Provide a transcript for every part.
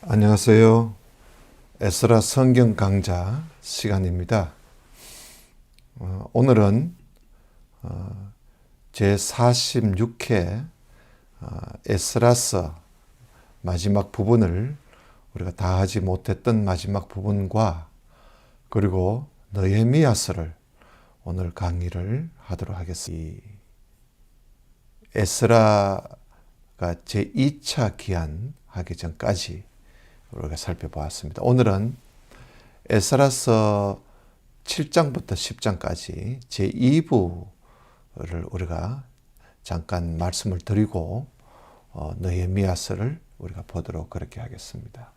안녕하세요. 에스라 성경 강좌 시간입니다. 오늘은 제46회 에스라서 마지막 부분을 우리가 다 하지 못했던 마지막 부분과 그리고 느헤미야서를 오늘 강의를 하도록 하겠습니다. 에스라가 제2차 기한하기 전까지 우리가 살펴보았습니다. 오늘은 에스라서 7장부터 10장까지 제2부를 우리가 잠깐 말씀을 드리고 느헤미야서를 우리가 보도록 그렇게 하겠습니다.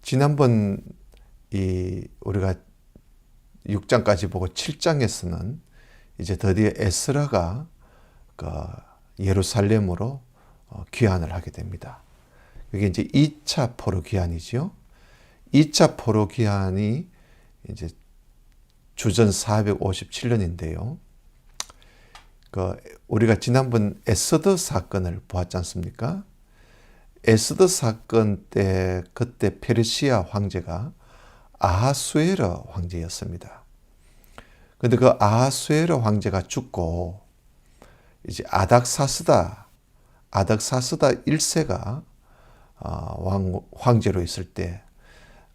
지난번 우리가 6장까지 보고 7장에서는 이제 드디어 에스라가 예루살렘으로 귀환을 하게 됩니다. 이게 이제 2차 포로 귀환이죠. 2차 포로 귀환이 이제 주전 457년인데요. 우리가 지난번 에스더 사건을 보았지 않습니까? 에스더 사건 때 그때 페르시아 황제가 아하수에러 황제였습니다. 그런데 그 아하수에러 황제가 죽고 이제 아닥사스다 1세가 황제로 있을 때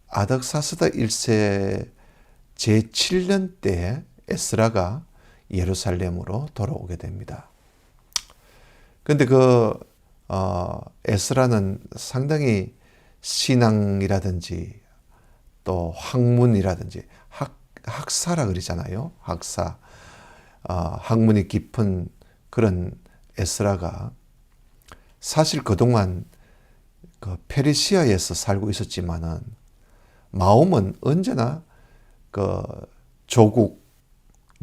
아닥사스다 1세 제7년 때 에스라가 예루살렘으로 돌아오게 됩니다. 그런데 에스라는 상당히 신앙이라든지 또 학문이라든지 학사라 그러잖아요. 학사. 학문이 깊은 그런 에스라가 사실 그동안 페르시아에서 살고 있었지만은 마음은 언제나 조국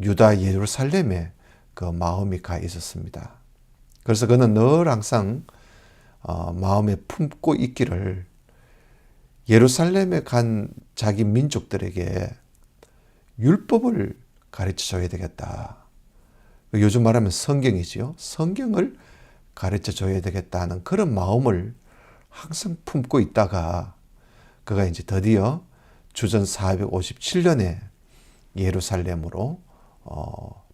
유다 예루살렘에 마음이 가 있었습니다. 그래서 그는 늘 항상 마음에 품고 있기를 예루살렘에 간 자기 민족들에게 율법을 가르쳐 줘야 되겠다. 요즘 말하면 성경이지요. 성경을 가르쳐 줘야 되겠다는 그런 마음을 항상 품고 있다가 그가 이제 드디어 주전 457년에 예루살렘으로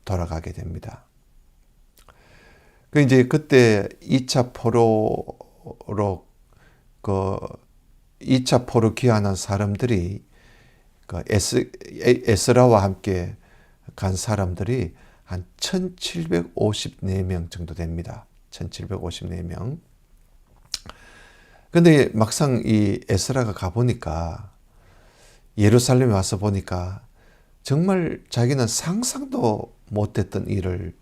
돌아가게 됩니다. 이제 그때 2차 포로로 2차 포로 귀환한 사람들이 에스라와 함께 간 사람들이 한 1754명 정도 됩니다. 1754명. 근데 막상 이 에스라가 가보니까 예루살렘에 와서 보니까 정말 자기는 상상도 못했던 일을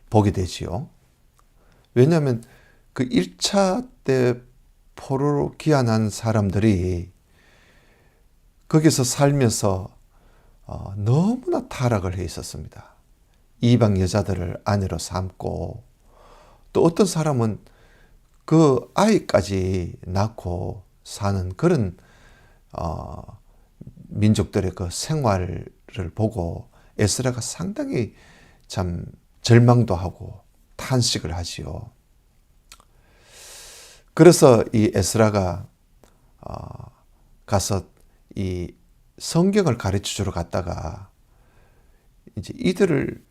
보게 되지요. 왜냐하면 그 1차 때 포로로 귀환한 사람들이 거기서 살면서 너무나 타락을 해 있었습니다. 이방 여자들을 아내로 삼고 또 어떤 사람은 그 아이까지 낳고 사는 그런 민족들의 그 생활을 보고 에스라가 상당히 참 절망도 하고 탄식을 하지요. 그래서 이 에스라가 가서 이 성경을 가르쳐 주러 갔다가 이제 이들을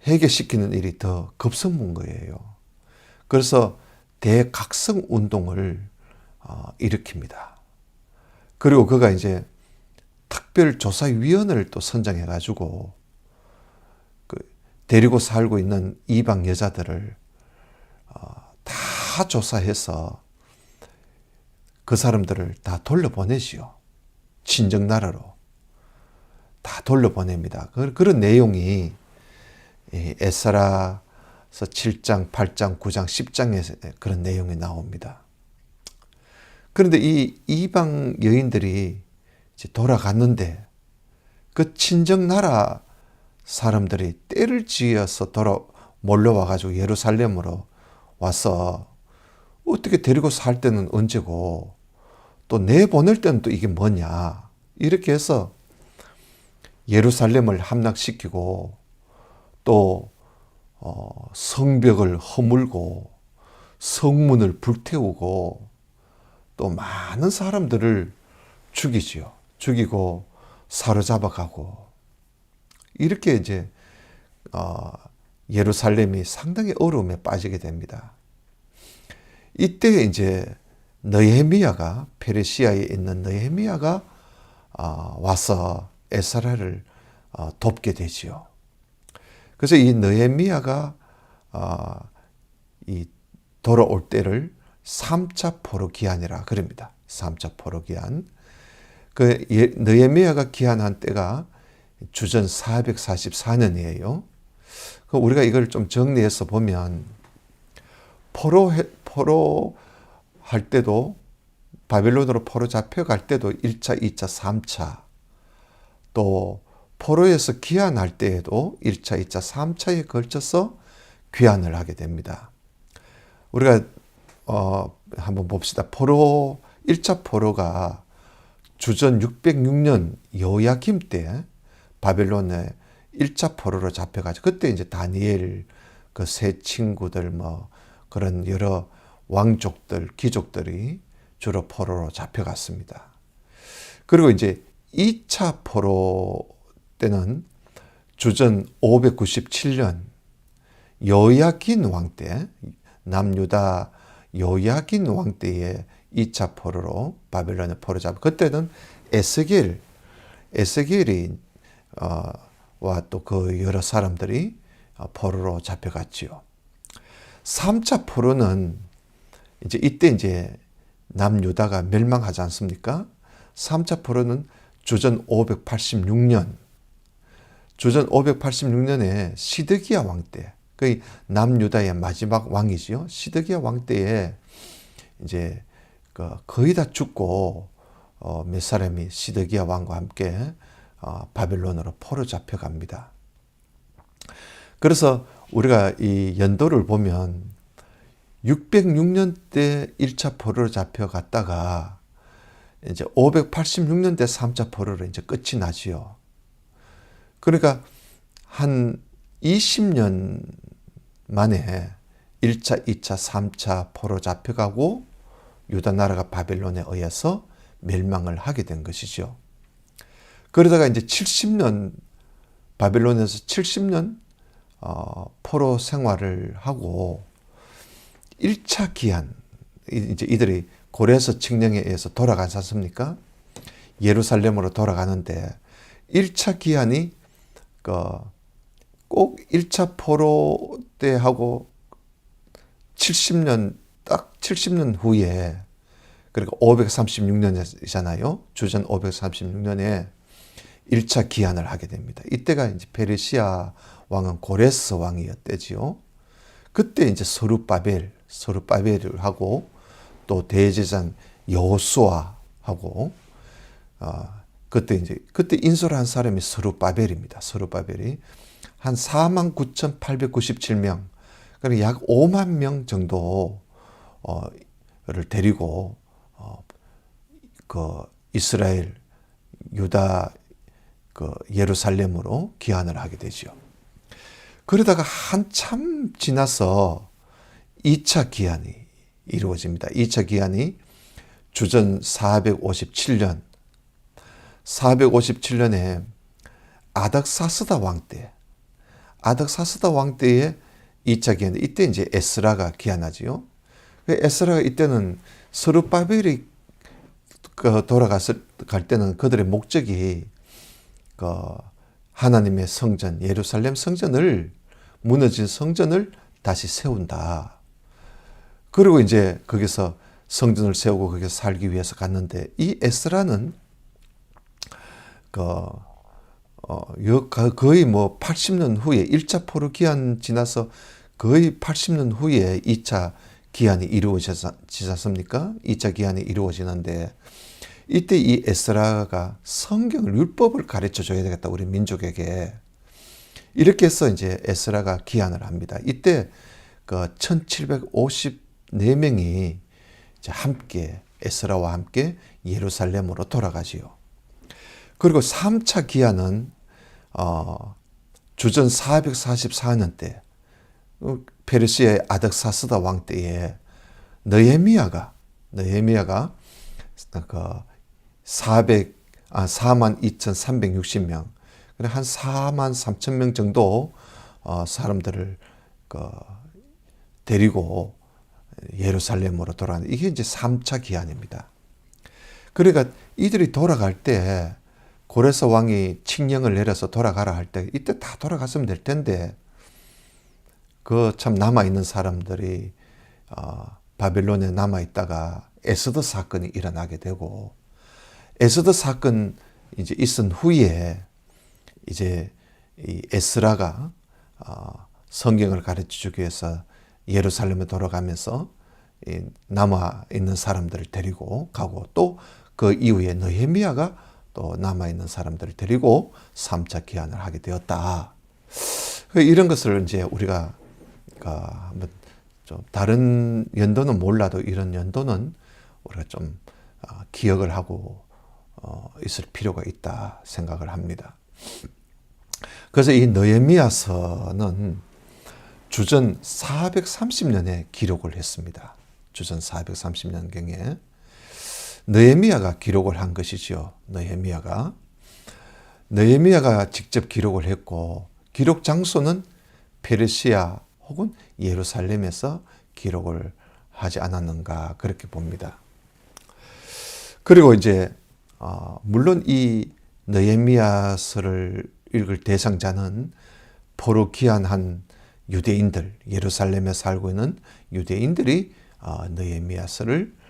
해결시키는 일이 더 급선무인 거예요. 그래서 대각성 운동을 일으킵니다. 그리고 그가 이제 특별조사위원회를 또 선정해가지고 데리고 살고 있는 이방 여자들을 다 조사해서 그 사람들을 다 돌려보내지요. 친정 나라로 다 돌려보냅니다. 그런 내용이 에스라서 7장, 8장, 9장, 10장에 그런 내용이 나옵니다. 그런데 이 이방 여인들이 이제 돌아갔는데 그 친정 나라 사람들이 때를 지어서 몰려와가지고 예루살렘으로 와서 어떻게 데리고 살 때는 언제고 또 내보낼 때는 또 이게 뭐냐 이렇게 해서 예루살렘을 함락시키고 또 성벽을 허물고 성문을 불태우고 또 많은 사람들을 죽이지요. 죽이고 사로잡아가고 이렇게 이제 예루살렘이 상당히 어려움에 빠지게 됩니다. 이때 이제 느헤미야가 페르시아에 있는 느헤미야가 와서 에스라를 돕게 되지요. 그래서 이 느헤미야가 이 돌아올 때를 3차 포로 기한이라 그럽니다. 3차 포로 기한. 그 느헤미야가 기한한 때가 주전 444년이에요. 우리가 이걸 좀 정리해서 보면 포로 할 때도 바빌론으로 포로 잡혀갈 때도 1차, 2차, 3차 또 포로에서 귀환할 때에도 1차, 2차, 3차에 걸쳐서 귀환을 하게 됩니다. 우리가 한번 봅시다. 1차 포로가 주전 606년 여호야김 때 바벨론에 1차 포로로 잡혀가지고 그때 이제 다니엘 그 세 친구들 뭐 그런 여러 왕족들, 귀족들이 주로 포로로 잡혀갔습니다. 그리고 이제 2차 포로 때는 주전 597년 여호야긴 왕 때, 남유다 여호야긴 왕 때에 2차 포로로 바벨론에 포로 잡고 그때는 에스겔이 와 또 그 여러 사람들이 포로로 잡혀갔지요. 3차 포로는 이때 이제 남유다가 멸망하지 않습니까? 3차 포로는 주전 586년에 시드기야 왕 때, 그 남유다의 마지막 왕이지요. 시드기야 왕 때에 이제 거의 다 죽고 몇 사람이 시드기야 왕과 함께 바벨론으로 포로 잡혀갑니다. 그래서 우리가 이 연도를 보면 606년 때 1차 포로로 잡혀갔다가 이제 586년 때 3차 포로로 이제 끝이 나지요. 그러니까 한 20년 만에 1차, 2차, 3차 포로 잡혀가고 유다 나라가 바벨론에 의해서 멸망을 하게 된 것이죠. 그러다가 이제 70년 바벨론에서 70년 포로 생활을 하고 1차 기한 이제 이들이 고레스 칙령에 의해서 돌아가지 않습니까? 예루살렘으로 돌아가는데 1차 기한이 꼭 1차 포로 때 하고 70년 딱 70년 후에 그러니까 536년이잖아요. 주전 536년에 1차 기한을 하게 됩니다. 이때가 이제 페르시아 왕은 고레스 왕이었대지요. 그때 이제 서룹바벨을 하고 또 대제사장 여호수아하고 그때 인솔한 사람이 서룹바벨입니다. 서룹바벨이 한 49,897명, 그러니까 약 5만 명 정도를 데리고 그 이스라엘 유다 예루살렘으로 귀환을 하게 되죠. 그러다가 한참 지나서 2차 기한이 이루어집니다. 2차 기한이 주전 457년에 아닥사스다 왕 때에 2차 기한, 이때 이제 에스라가 기한하지요. 에스라가 이때는 스룹바벨이 갈 때는 그들의 목적이 하나님의 성전, 예루살렘 성전을, 무너진 성전을 다시 세운다. 그리고 이제 거기서 성전을 세우고 거기서 살기 위해서 갔는데, 이 에스라는 거의 뭐 80년 후에 1차 포로 기한 지나서 거의 80년 후에 2차 기한이 이루어지지 않습니까? 2차 기한이 이루어지는데, 이때 이 에스라가 성경을, 율법을 가르쳐 줘야 되겠다, 우리 민족에게. 이렇게 해서 이제 에스라가 기한을 합니다. 이때 1754명이 이제 함께, 에스라와 함께 예루살렘으로 돌아가지요. 그리고 3차 기한은 주전 444년 때 페르시아의 아닥사스다 왕 때에 느헤미야가 그 42,360명, 한 43,000명 정도 사람들을 데리고 예루살렘으로 돌아가는, 이게 이제 3차 기한입니다. 그러니까 이들이 돌아갈 때 고레스 왕이 칙령을 내려서 돌아가라 할 때 이때 다 돌아갔으면 될 텐데, 그 참 남아있는 사람들이 바벨론에 남아있다가 에스더 사건이 일어나게 되고, 에스더 사건 이제 있은 후에 이제 이 에스라가 성경을 가르쳐 주기 위해서 예루살렘에 돌아가면서 남아 있는 사람들을 데리고 가고, 또 그 이후에 느헤미야가 또 남아 있는 사람들을 데리고 3차 기한을 하게 되었다. 이런 것을 이제 우리가 한번 좀 다른 연도는 몰라도 이런 연도는 우리가 좀 기억을 하고 있을 필요가 있다 생각을 합니다. 그래서 이 느헤미야서는 주전 430년에 기록을 했습니다. 주전 430년경에 느헤미야가 기록을 한 것이죠. 느헤미야가 직접 기록을 했고, 기록 장소는 페르시아 혹은 예루살렘에서 기록을 하지 않았는가, 그렇게 봅니다. 그리고 이제 물론 이 느헤미야서를 읽을 대상자는 포로 귀환한 유대인들, 예루살렘에 살고 있는 유대인들이 느헤미야서를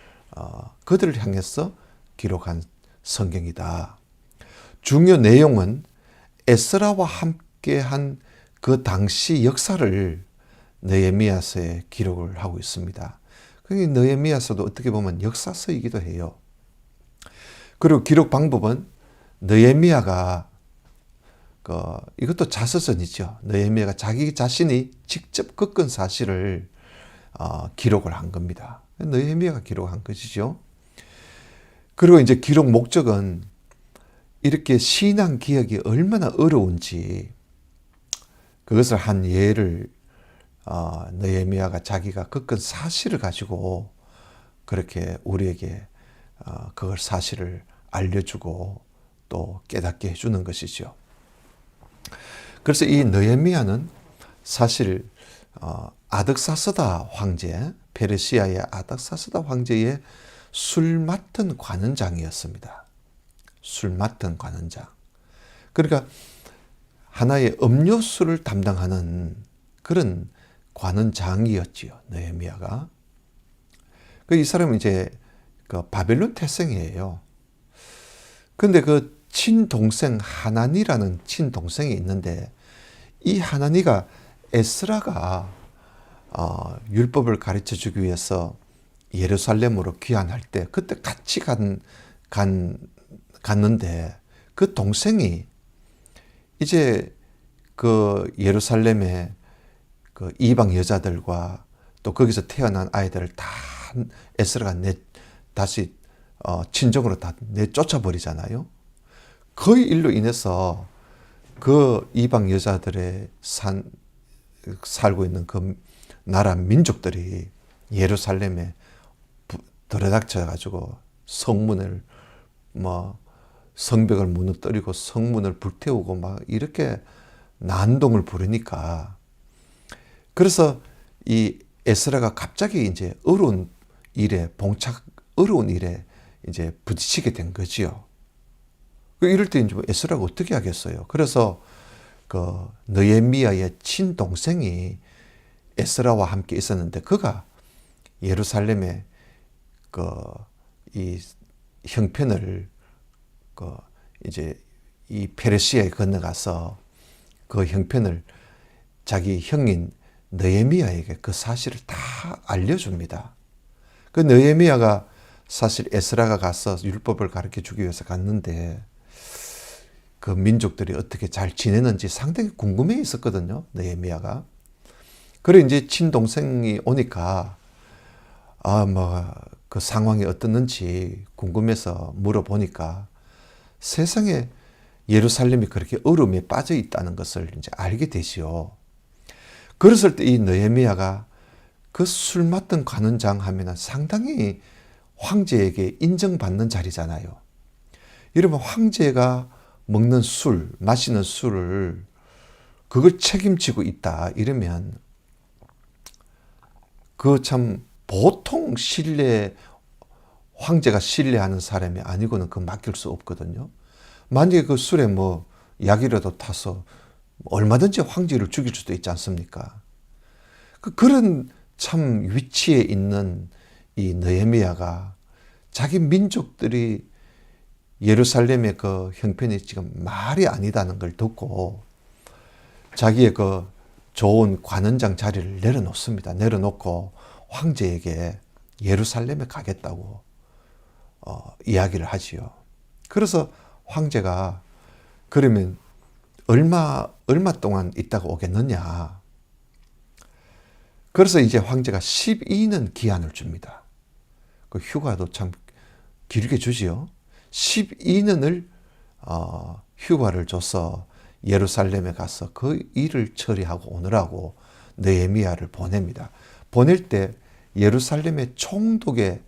그들을 향해서 기록한 성경이다. 중요 내용은 에스라와 함께한 그 당시 역사를 느헤미야서에 기록을 하고 있습니다. 그러니까 느헤미야서도 어떻게 보면 역사서이기도 해요. 그리고 기록 방법은 느헤미야가 이것도 자서전이죠. 느헤미야가 자기 자신이 직접 겪은 사실을 기록을 한 겁니다. 느헤미야가 기록한 것이죠. 그리고 이제 기록 목적은 이렇게 신앙 기억이 얼마나 어려운지 그것을 한 예를 느헤미야가 자기가 겪은 사실을 가지고 그렇게 우리에게 그걸 사실을 알려주고 또 깨닫게 해주는 것이죠. 그래서 이 느헤미야는 사실 아득사스다 황제, 페르시아의 아득사스다 황제의 술 맡은 관원장이었습니다. 술 맡은 관원장. 그러니까 하나의 음료수를 담당하는 그런 관원장이었지요, 느헤미야가. 이 사람은 이제 바벨론 태생이에요. 근데 그 친동생 하나니라는 친동생이 있는데, 이 하나니가 에스라가 율법을 가르쳐 주기 위해서 예루살렘으로 귀환할 때 그때 같이 갔는데, 그 동생이 이제 그 예루살렘에 그 이방 여자들과 또 거기서 태어난 아이들을 다 에스라가 다시 친정으로 다 내쫓아 버리잖아요. 그 일로 인해서 그 이방 여자들의 살고 있는 그 나라 민족들이 예루살렘에 들어닥쳐 가지고 성벽을 무너뜨리고 성문을 불태우고 막 이렇게 난동을 부르니까, 그래서 이 에스라가 갑자기 이제 어려운 일에 이제 부딪히게 된 거지요. 이럴 때 이제 에스라가 어떻게 하겠어요? 그래서 그 느헤미야의 친동생이 에스라와 함께 있었는데, 그가 예루살렘에 이 형편을 이제 이 페르시아에 건너가서 그 형편을 자기 형인 느헤미야에게 그 사실을 다 알려줍니다. 그 느헤미야가 사실 에스라가 가서 율법을 가르쳐 주기 위해서 갔는데 그 민족들이 어떻게 잘 지내는지 상당히 궁금해 있었거든요, 느헤미야가. 그래 이제 친동생이 오니까 그 상황이 어떻는지 궁금해서 물어보니까 세상에 예루살렘이 그렇게 어려움에 빠져 있다는 것을 이제 알게 되지요. 그랬을 때 이 느헤미야가 그 술 맡던 관원장 하면은 상당히 황제에게 인정받는 자리잖아요. 여러분, 황제가 먹는 술, 마시는 술을 그걸 책임지고 있다 이러면 그 참 보통 황제가 신뢰하는 사람이 아니고는 그 맡길 수 없거든요. 만약에 그 술에 뭐 약이라도 타서 얼마든지 황제를 죽일 수도 있지 않습니까? 그런 참 위치에 있는 이 느헤미야가 자기 민족들이 예루살렘의 그 형편이 지금 말이 아니다는 걸 듣고 자기의 그 좋은 관원장 자리를 내려놓습니다. 내려놓고 황제에게 예루살렘에 가겠다고 이야기를 하지요. 그래서 황제가 그러면 얼마 동안 있다가 오겠느냐. 그래서 이제 황제가 12년 기한을 줍니다. 그 휴가도 참 길게 주지요. 12년을 휴가를 줘서 예루살렘에 가서 그 일을 처리하고 오느라고 느헤미야를 보냅니다. 보낼 때 예루살렘의 총독의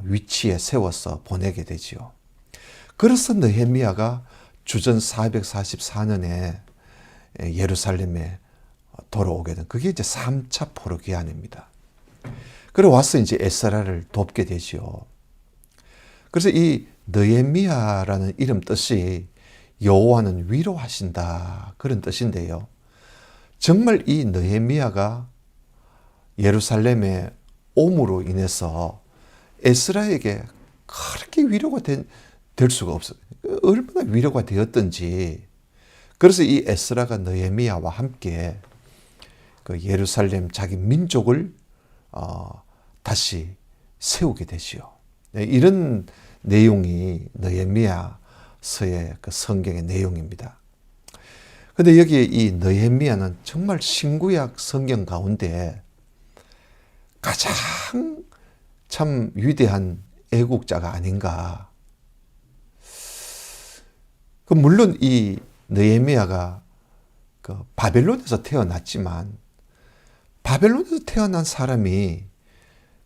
위치에 세워서 보내게 되지요. 그래서 느헤미야가 주전 444년에 예루살렘에 돌아오게 된 그게 이제 3차 포로 기한입니다. 그래 와서 이제 에스라를 돕게 되지요. 그래서 이 느헤미야라는 이름 뜻이 여호와는 위로하신다 그런 뜻인데요. 정말 이 느헤미야가 예루살렘에 옴으로 인해서 에스라에게 그렇게 위로가 될 수가 없어요. 얼마나 위로가 되었던지. 그래서 이 에스라가 느헤미야와 함께 그 예루살렘 자기 민족을 다시 세우게 되지요. 이런 내용이 느헤미야서의 그 성경의 내용입니다. 근데 여기 이 느헤미야는 정말 신구약 성경 가운데 가장 참 위대한 애국자가 아닌가. 물론 이 느헤미야가 그 바벨론에서 태어났지만 바벨론에서 태어난 사람이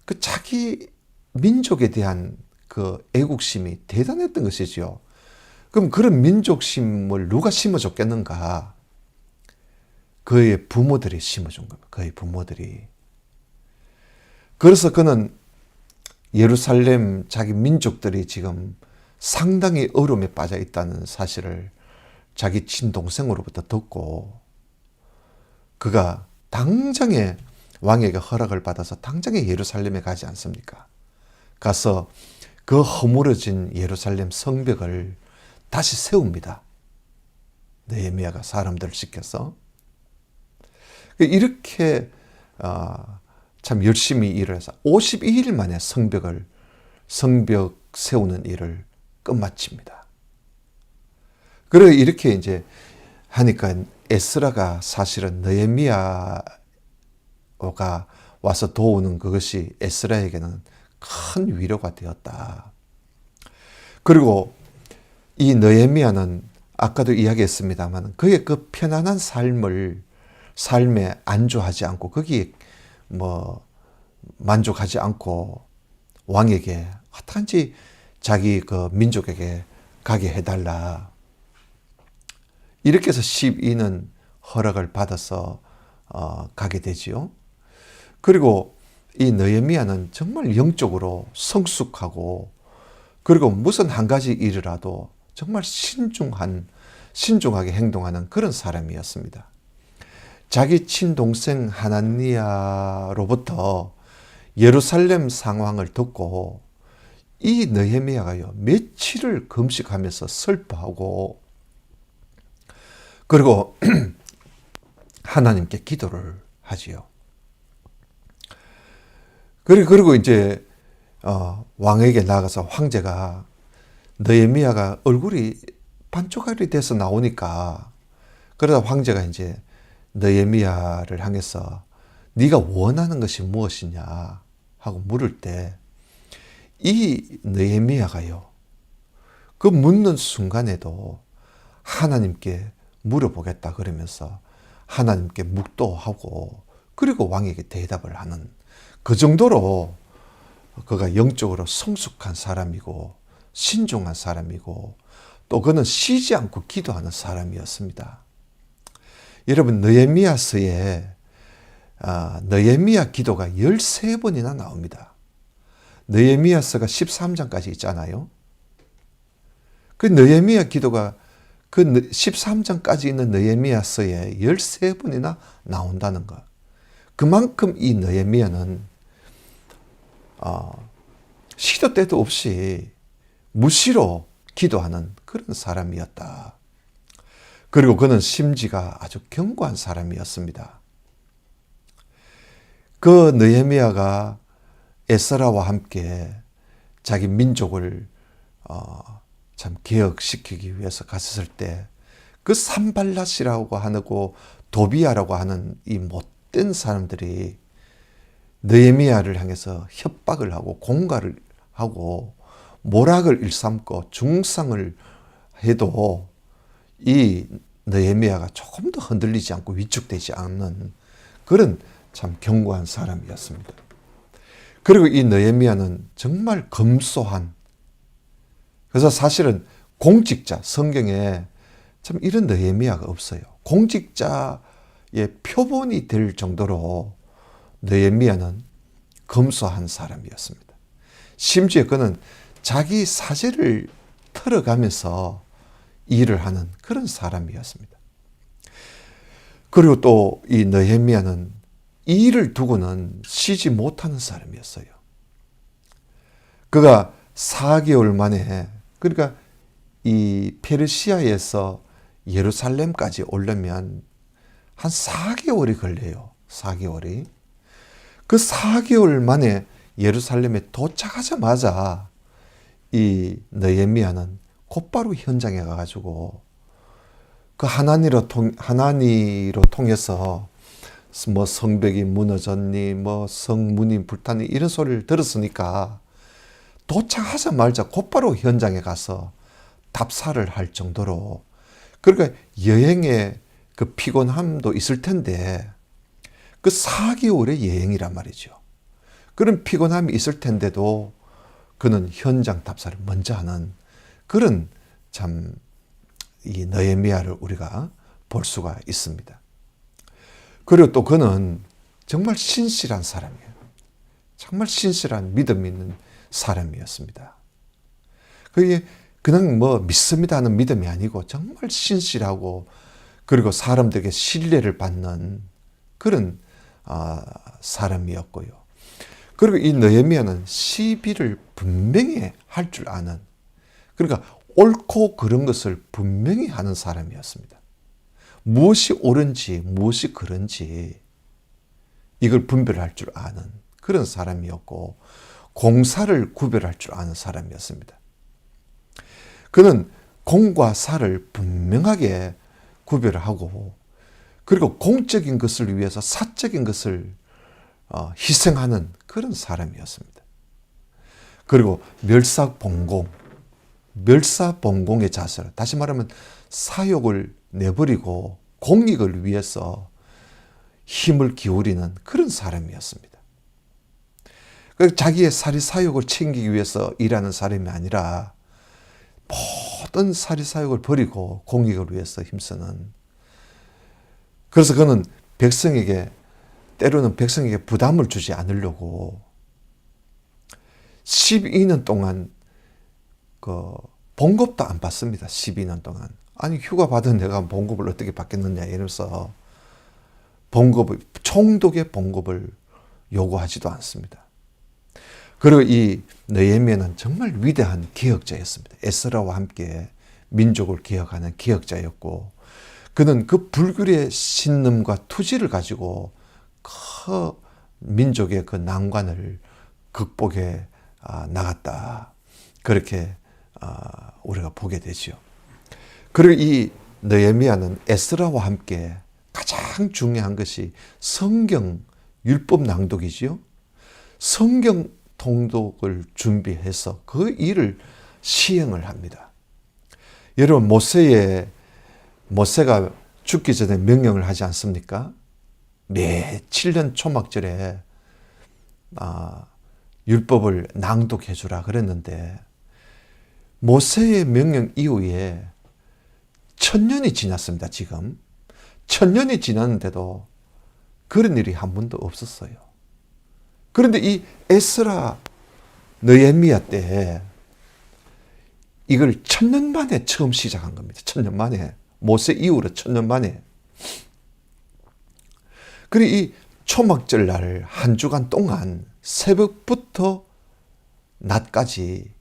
그 자기 민족에 대한 그 애국심이 대단했던 것이죠. 그럼 그런 민족심을 누가 심어줬겠는가? 그의 부모들이 심어준 겁니다. 그의 부모들이. 그래서 그는 예루살렘 자기 민족들이 지금 상당히 어려움에 빠져 있다는 사실을 자기 친동생으로부터 듣고 그가 당장에 왕에게 허락을 받아서 당장에 예루살렘에 가지 않습니까? 가서 그 허물어진 예루살렘 성벽을 다시 세웁니다. 느헤미야가 사람들을 시켜서. 이렇게 참 열심히 일을 해서 52일 만에 성벽 세우는 일을 끝마칩니다. 그래 이렇게 이제 하니까 에스라가 사실은 느헤미야가 와서 도우는 그것이 에스라에게는 큰 위로가 되었다. 그리고 이 느헤미야는 아까도 이야기했습니다만 그의 그 편안한 삶에 안주하지 않고 거기에 뭐 만족하지 않고 왕에게 어떻게든지 자기 그 민족에게 가게 해달라. 이렇게 해서 12는 허락을 받아서 가게 되지요. 그리고 이 느헤미야는 정말 영적으로 성숙하고 그리고 무슨 한 가지 일이라도 정말 신중하게 행동하는 그런 사람이었습니다. 자기 친동생 하나니야로부터 예루살렘 상황을 듣고 이 느헤미야가요 며칠을 금식하면서 슬퍼하고 그리고 하나님께 기도를 하지요. 그리고 이제 왕에게 나가서 황제가 느헤미야가 얼굴이 반쪽알이 돼서 나오니까 그러다 황제가 이제 느헤미야를 향해서 네가 원하는 것이 무엇이냐 하고 물을 때 이 느헤미야가요 그 묻는 순간에도 하나님께 물어보겠다 그러면서 하나님께 묵도하고 그리고 왕에게 대답을 하는 그 정도로 그가 영적으로 성숙한 사람이고 신중한 사람이고 또 그는 쉬지 않고 기도하는 사람이었습니다. 여러분 느헤미야서에 느헤미야 기도가 13번이나 나옵니다. 느헤미야서가 13장까지 있잖아요. 그 느헤미야 기도가 그 13장까지 있는 느헤미야서에 13번이나 나온다는 것. 그만큼 이 느헤미야는 시도 때도 없이 무시로 기도하는 그런 사람이었다. 그리고 그는 심지가 아주 견고한 사람이었습니다. 그 느헤미야가 에스라와 함께 자기 민족을 참 개혁시키기 위해서 갔을 때 그 산발랏이라고 하고 도비야라고 하는 이 못된 사람들이 느헤미야를 향해서 협박을 하고 공갈을 하고 모락을 일삼고 중상을 해도 이 느헤미야가 조금 더 흔들리지 않고 위축되지 않는 그런 참 견고한 사람이었습니다. 그리고 이 느헤미야는 정말 검소한, 그래서 사실은 공직자, 성경에 참 이런 느헤미야가 없어요. 공직자의 표본이 될 정도로 느헤미야는 검소한 사람이었습니다. 심지어 그는 자기 사제를 털어가면서 일을 하는 그런 사람이었습니다. 그리고 또 이 느헤미야는 일을 두고는 쉬지 못하는 사람이었어요. 그가 4개월 만에, 그러니까 이 페르시아에서 예루살렘까지 오려면 한 4개월이 걸려요. 4개월이. 그 4개월 만에 예루살렘에 도착하자마자 이 느헤미야는 곧바로 현장에 가가지고 그 하나니로 통해서 뭐 성벽이 무너졌니, 뭐 성문이 불탔니 이런 소리를 들었으니까 도착하자마자 곧바로 현장에 가서 답사를 할 정도로, 그러니까 여행의 그 피곤함도 있을 텐데 그 4개월의 여행이란 말이죠. 그런 피곤함이 있을 텐데도 그는 현장 답사를 먼저 하는 그런 참 이 느헤미야를 우리가 볼 수가 있습니다. 그리고 또 그는 정말 신실한 사람이에요. 정말 신실한 믿음 있는 사람이었습니다. 그게 그냥 뭐 믿습니다 하는 믿음이 아니고 정말 신실하고 그리고 사람들에게 신뢰를 받는 그런 사람이었고요. 그리고 이 느헤미야는 시비를 분명히 할 줄 아는, 그러니까 옳고 그른 것을 분명히 하는 사람이었습니다. 무엇이 옳은지 무엇이 그른지 이걸 분별할 줄 아는 그런 사람이었고 공사를 구별할 줄 아는 사람이었습니다. 그는 공과 사를 분명하게 구별하고 그리고 공적인 것을 위해서 사적인 것을 희생하는 그런 사람이었습니다. 그리고 멸사봉공의 자세로, 다시 말하면 사욕을 내버리고 공익을 위해서 힘을 기울이는 그런 사람이었습니다. 자기의 사리사욕을 챙기기 위해서 일하는 사람이 아니라 모든 사리사욕을 버리고 공익을 위해서 힘쓰는, 그래서 그는 때로는 백성에게 부담을 주지 않으려고 12년 동안 봉급도 안 받습니다. 12년 동안. 아니 휴가 받은 내가 봉급을 어떻게 받겠느냐 이러면서 총독의 봉급을 요구하지도 않습니다. 그리고 이 느헤미야는 정말 위대한 개혁자였습니다. 에스라와 함께 민족을 개혁하는 개혁자였고 그는 그 불굴의 신념과 투지를 가지고 그 민족의 그 난관을 극복해 나갔다. 그렇게 우리가 보게 되죠. 그리고 이 느헤미야는 에스라와 함께 가장 중요한 것이 성경 율법 낭독이지요. 성경 통독을 준비해서 그 일을 시행을 합니다. 여러분 모세가 죽기 전에 명령을 하지 않습니까? 매 7년 초막절에 율법을 낭독해 주라 그랬는데 모세의 명령 이후에 1000년이 지났습니다. 지금 1000년이 지났는데도 그런 일이 한 번도 없었어요. 그런데 이 에스라 느헤미야 때 이걸 1000년 만에 처음 시작한 겁니다. 1000년 만에. 모세 이후로 1000년 만에. 그리고 이 초막절 날 한 주간 동안 새벽부터 낮까지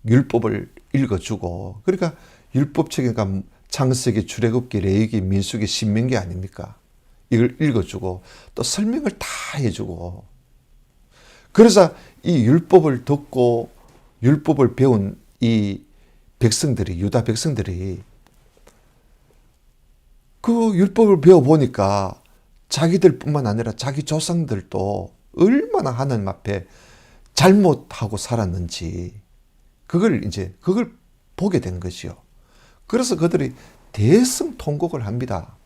율법을 읽어주고, 그러니까 율법책이니까 창세기, 출애굽기, 레위기, 민수기, 신명기 아닙니까? 이걸 읽어주고 또 설명을 다 해주고, 그래서 이 율법을 듣고 율법을 배운 이 백성들이, 유다 백성들이 그 율법을 배워보니까 자기들뿐만 아니라 자기 조상들도 얼마나 하나님 앞에 잘못하고 살았는지 그걸 보게 된 것이요. 그래서 그들이 대성통곡을 합니다.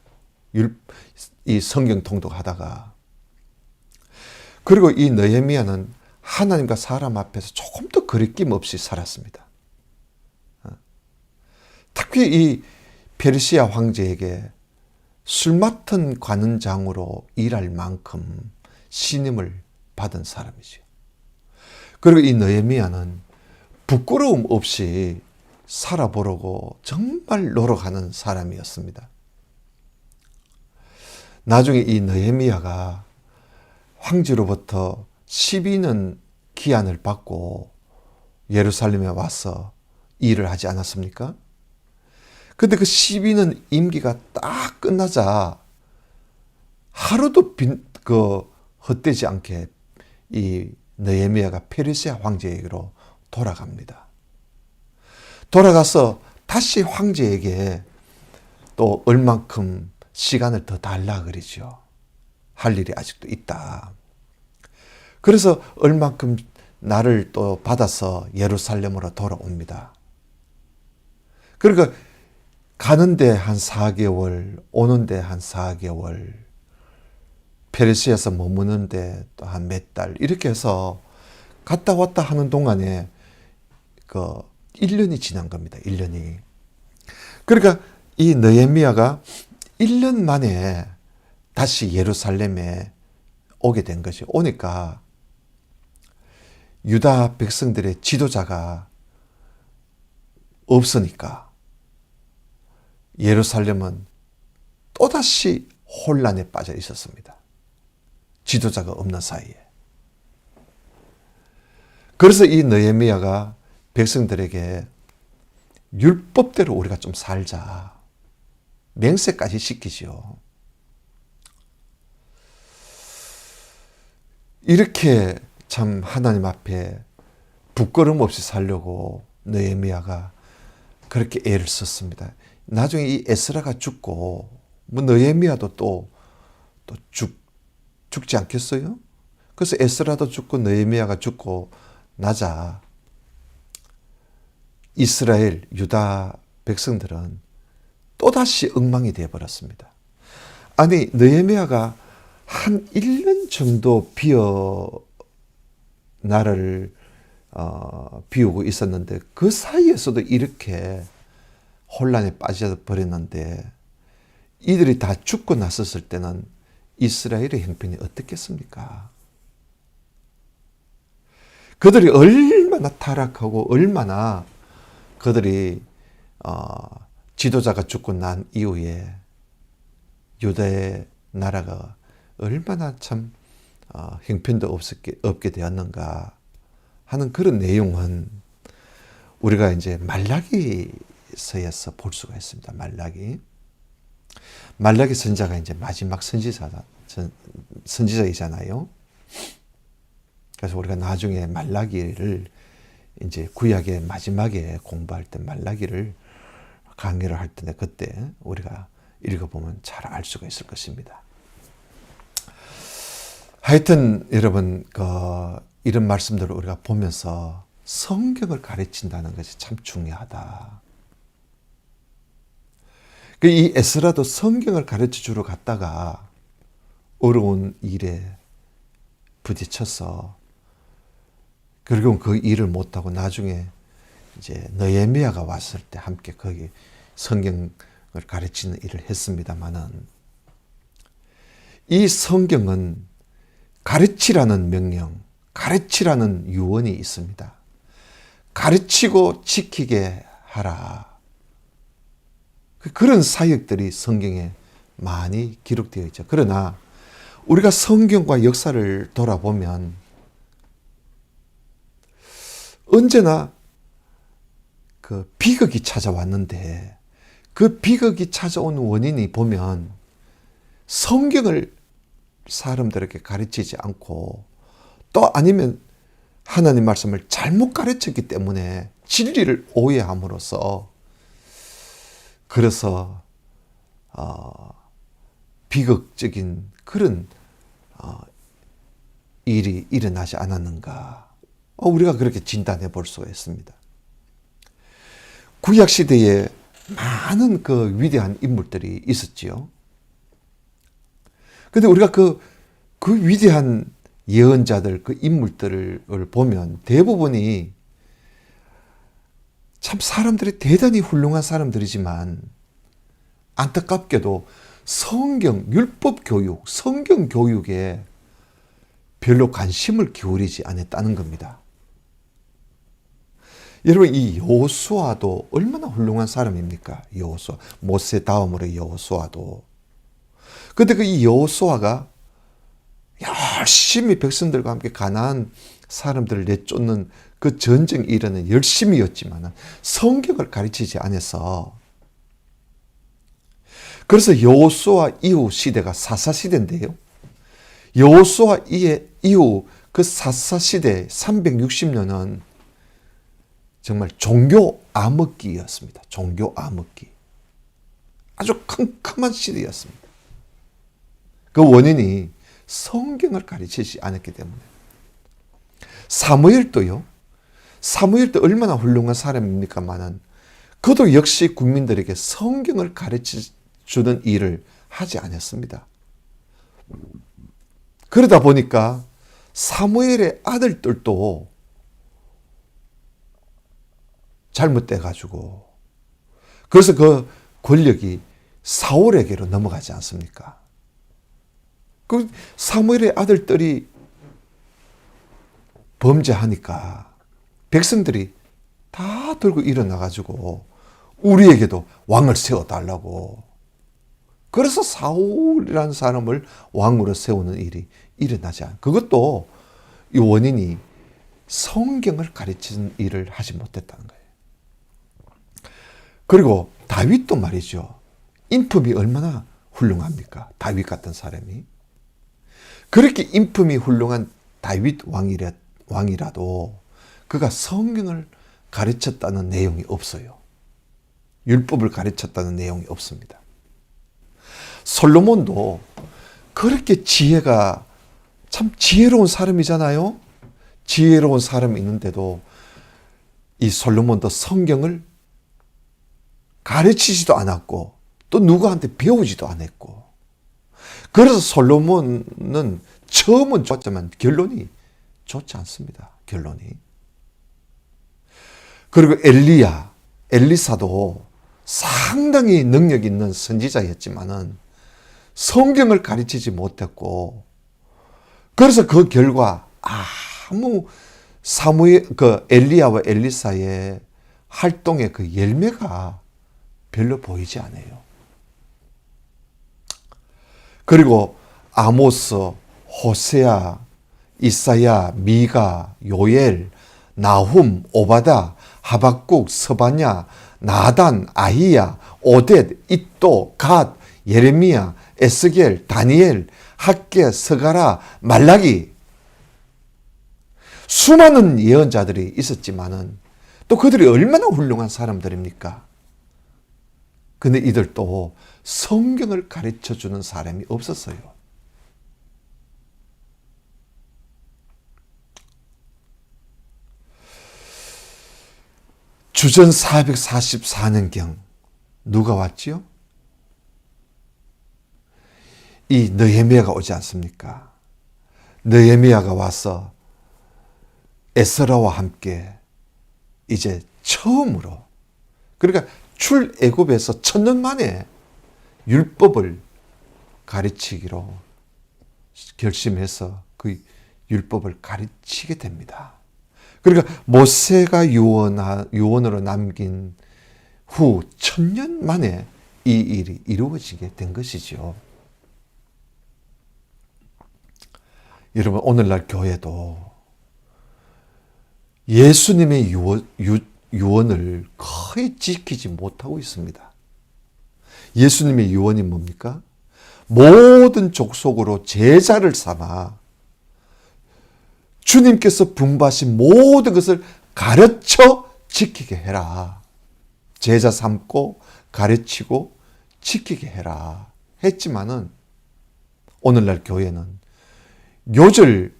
이 성경 통독하다가. 그리고 이 느헤미야는 하나님과 사람 앞에서 조금 더 거리낌 없이 살았습니다. 특히 이 페르시아 황제에게 술 맡은 관원장으로 일할 만큼 신임을 받은 사람이죠. 그리고 이 느헤미야는 부끄러움 없이 살아보려고 정말 노력하는 사람이었습니다. 나중에 이 느헤미야가 황제로부터 12년 기한을 받고 예루살렘에 와서 일을 하지 않았습니까? 근데 그 12년 임기가 딱 끝나자 하루도 헛되지 않게 이 느헤미야가 페르시아 황제에게로 돌아갑니다. 돌아가서 다시 황제에게 또 얼만큼 시간을 더 달라 그러죠. 할 일이 아직도 있다. 그래서 얼만큼 나를 또 받아서 예루살렘으로 돌아옵니다. 그러니까 가는데 한 4개월, 오는데 한 4개월, 페르시아에서 머무는데 또 한 몇 달, 이렇게 해서 갔다 왔다 하는 동안에 1년이 지난 겁니다. 1년이. 그러니까 이 느헤미야가 1년 만에 다시 예루살렘에 오게 된 것이, 오니까 유다 백성들의 지도자가 없으니까 예루살렘은 또다시 혼란에 빠져 있었습니다. 지도자가 없는 사이에. 그래서 이 느헤미야가 백성들에게 율법대로 우리가 좀 살자, 맹세까지 시키죠. 이렇게 참 하나님 앞에 부끄럼 없이 살려고 느헤미야가 그렇게 애를 썼습니다. 나중에 이 에스라가 죽고 느헤미야도 또 죽지 않겠어요? 그래서 에스라도 죽고 느헤미야가 죽고 나자 이스라엘, 유다 백성들은 또다시 엉망이 되어버렸습니다. 아니, 느헤미야가 한 1년 정도 나라를 비우고 있었는데 그 사이에서도 이렇게 혼란에 빠져버렸는데, 이들이 다 죽고 났었을 때는 이스라엘의 형편이 어떻겠습니까? 그들이 얼마나 타락하고 얼마나 그들이 지도자가 죽고 난 이후에 유다의 나라가 얼마나 참 형편도 없게 되었는가 하는 그런 내용은 우리가 이제 말라기서에서 볼 수가 있습니다. 말라기 선지자가 이제 마지막 선지자이잖아요. 그래서 우리가 나중에 말라기를 이제 구약의 마지막에 공부할 때 말라기를 강의를 할 텐데 그때 우리가 읽어보면 잘 알 수가 있을 것입니다. 하여튼 여러분 이런 말씀들을 우리가 보면서 성경을 가르친다는 것이 참 중요하다. 이 에스라도 성경을 가르쳐 주러 갔다가 어려운 일에 부딪혀서 결국은 그 일을 못하고 나중에 이제 느헤미야가 왔을 때 함께 거기 성경을 가르치는 일을 했습니다마는, 이 성경은 가르치라는 명령, 가르치라는 유언이 있습니다. 가르치고 지키게 하라. 그런 사역들이 성경에 많이 기록되어 있죠. 그러나 우리가 성경과 역사를 돌아보면 언제나 그 비극이 찾아왔는데, 그 비극이 찾아온 원인이 보면 성경을 사람들에게 가르치지 않고, 또 아니면 하나님 말씀을 잘못 가르쳤기 때문에 진리를 오해함으로써, 그래서 비극적인 그런 일이 일어나지 않았는가, 우리가 그렇게 진단해 볼 수가 있습니다. 구약 시대에 많은 그 위대한 인물들이 있었지요. 근데 우리가 그 위대한 예언자들, 그 인물들을 보면 대부분이 참 사람들이 대단히 훌륭한 사람들이지만, 안타깝게도 성경, 율법 교육, 성경 교육에 별로 관심을 기울이지 않았다는 겁니다. 여러분, 이 여호수아도 얼마나 훌륭한 사람입니까? 여호수아, 모세 다음으로 여호수아도. 근데 이 여호수아가 열심히 백성들과 함께 가나안 사람들을 내쫓는 그 전쟁 일에는 열심히였지만 성경을 가르치지 않아서, 그래서 여호수아 이후 시대가 사사시대인데요. 여호수아 이후 그 사사시대 360년은 정말 종교 암흑기였습니다. 종교 암흑기. 아주 캄캄한 시대였습니다. 그 원인이 성경을 가르치지 않았기 때문에. 사무엘도 얼마나 훌륭한 사람입니까만은, 그도 역시 국민들에게 성경을 가르쳐주는 일을 하지 않았습니다. 그러다 보니까 사무엘의 아들들도 잘못돼가지고, 그래서 그 권력이 사울에게로 넘어가지 않습니까? 그 사무엘의 아들들이 범죄하니까 백성들이 다 들고 일어나가지고 우리에게도 왕을 세워달라고. 그래서 사울이라는 사람을 왕으로 세우는 일이 일어나지 않아요. 그것도 이 원인이 성경을 가르치는 일을 하지 못했다는 거예요. 그리고 다윗도 말이죠. 인품이 얼마나 훌륭합니까? 다윗 같은 사람이. 그렇게 인품이 훌륭한 다윗 왕이라도 그가 성경을 가르쳤다는 내용이 없어요. 율법을 가르쳤다는 내용이 없습니다. 솔로몬도 그렇게 지혜가, 참 지혜로운 사람이잖아요. 지혜로운 사람이 있는데도 이 솔로몬도 성경을 가르치지도 않았고 또 누구한테 배우지도 않았고, 그래서 솔로몬은 처음은 좋았지만 결론이 좋지 않습니다. 결론이. 그리고 엘리사도 상당히 능력 있는 선지자였지만은 성경을 가르치지 못했고, 그래서 그 결과 아무 엘리야와 엘리사의 활동의 그 열매가 별로 보이지 않아요. 그리고 아모스, 호세아, 이사야, 미가, 요엘, 나훔, 오바다, 하박국, 스바냐, 나단, 아히야, 오뎃, 잇도, 갓, 예레미야, 에스겔, 다니엘, 학개, 스가랴, 말라기. 수많은 예언자들이 있었지만은 또 그들이 얼마나 훌륭한 사람들입니까? 근데 이들도 성경을 가르쳐주는 사람이 없었어요. 주전 444년경 누가 왔지요? 이 느헤미야가 오지 않습니까? 느헤미야가 와서 에스라와 함께 이제 처음으로, 그러니까 출애굽에서 1000년 만에 율법을 가르치기로 결심해서 그 율법을 가르치게 됩니다. 그러니까 모세가 유언으로 남긴 후 1000년 만에 이 일이 이루어지게 된 것이죠. 여러분, 오늘날 교회도 예수님의 유언을 거의 지키지 못하고 있습니다. 예수님의 유언이 뭡니까? 모든 족속으로 제자를 삼아 주님께서 분부하신 모든 것을 가르쳐 지키게 해라. 제자 삼고 가르치고 지키게 해라 했지만은 오늘날 교회는 요절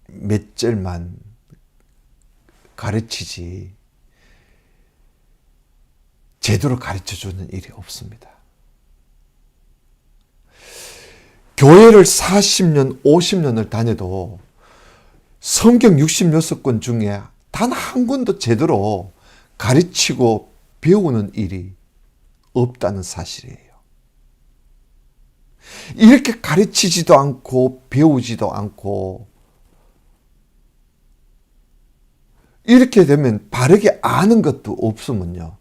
몇 절만 가르치지 제대로 가르쳐주는 일이 없습니다. 교회를 40년, 50년을 다녀도 성경 66권 중에 단 한 권도 제대로 가르치고 배우는 일이 없다는 사실이에요. 이렇게 가르치지도 않고 배우지도 않고 이렇게 되면 바르게 아는 것도 없으면요.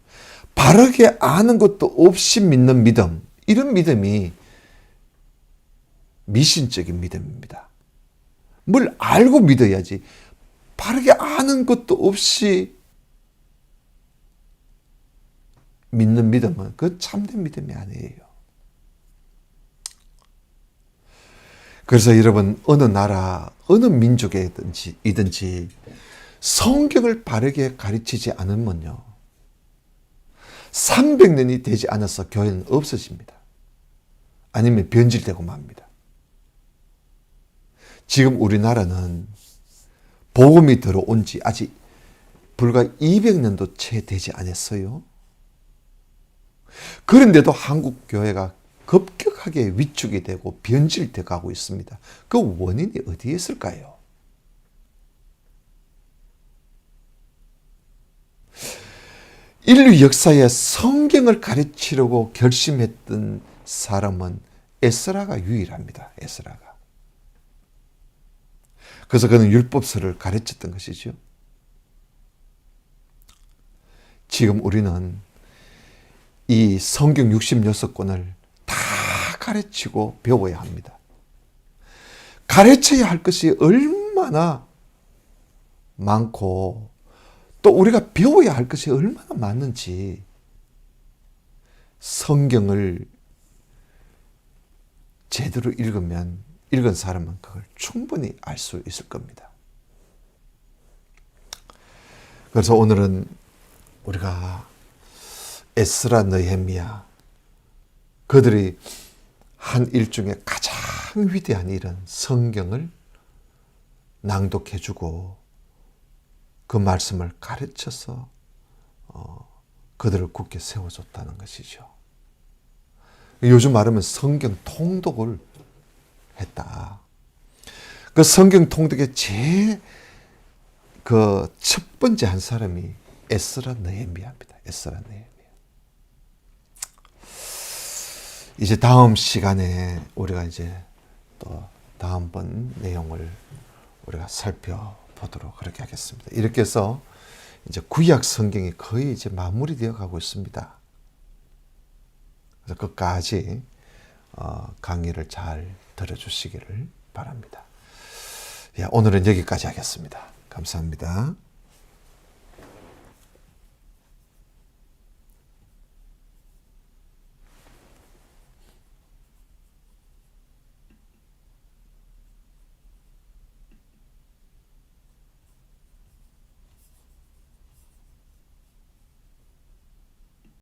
바르게 아는 것도 없이 믿는 믿음, 이런 믿음이 미신적인 믿음입니다. 뭘 알고 믿어야지. 바르게 아는 것도 없이 믿는 믿음은 그건 참된 믿음이 아니에요. 그래서 여러분, 어느 나라, 어느 민족이든지 성경을 바르게 가르치지 않으면요, 300년이 되지 않아서 교회는 없어집니다. 아니면 변질되고 맙니다. 지금 우리나라는 복음이 들어온 지 아직 불과 200년도 채 되지 않았어요. 그런데도 한국 교회가 급격하게 위축이 되고 변질돼 가고 있습니다. 그 원인이 어디에 있을까요? 인류 역사에 성경을 가르치려고 결심했던 사람은 에스라가 유일합니다. 에스라가. 그래서 그는 율법서를 가르쳤던 것이죠. 지금 우리는 이 성경 66권을 다 가르치고 배워야 합니다. 가르쳐야 할 것이 얼마나 많고 또 우리가 배워야 할 것이 얼마나 많은지 성경을 제대로 읽은 사람은 그걸 충분히 알 수 있을 겁니다. 그래서 오늘은 우리가 에스라, 느헤미야, 그들이 한 일 중에 가장 위대한 일은 성경을 낭독해주고 그 말씀을 가르쳐서 그들을 굳게 세워줬다는 것이죠. 요즘 말하면 성경 통독을 했다. 그 성경 통독의 첫 번째 한 사람이 에스라, 느헤미야입니다. 에스라, 느헤미야. 이제 다음 시간에 우리가 이제 또 다음번 내용을 우리가 살펴보도록 그렇게 하겠습니다. 이렇게 해서 이제 구약 성경이 거의 이제 마무리되어 가고 있습니다. 그래서 끝까지 강의를 잘 들어주시기를 바랍니다. 예, 오늘은 여기까지 하겠습니다. 감사합니다.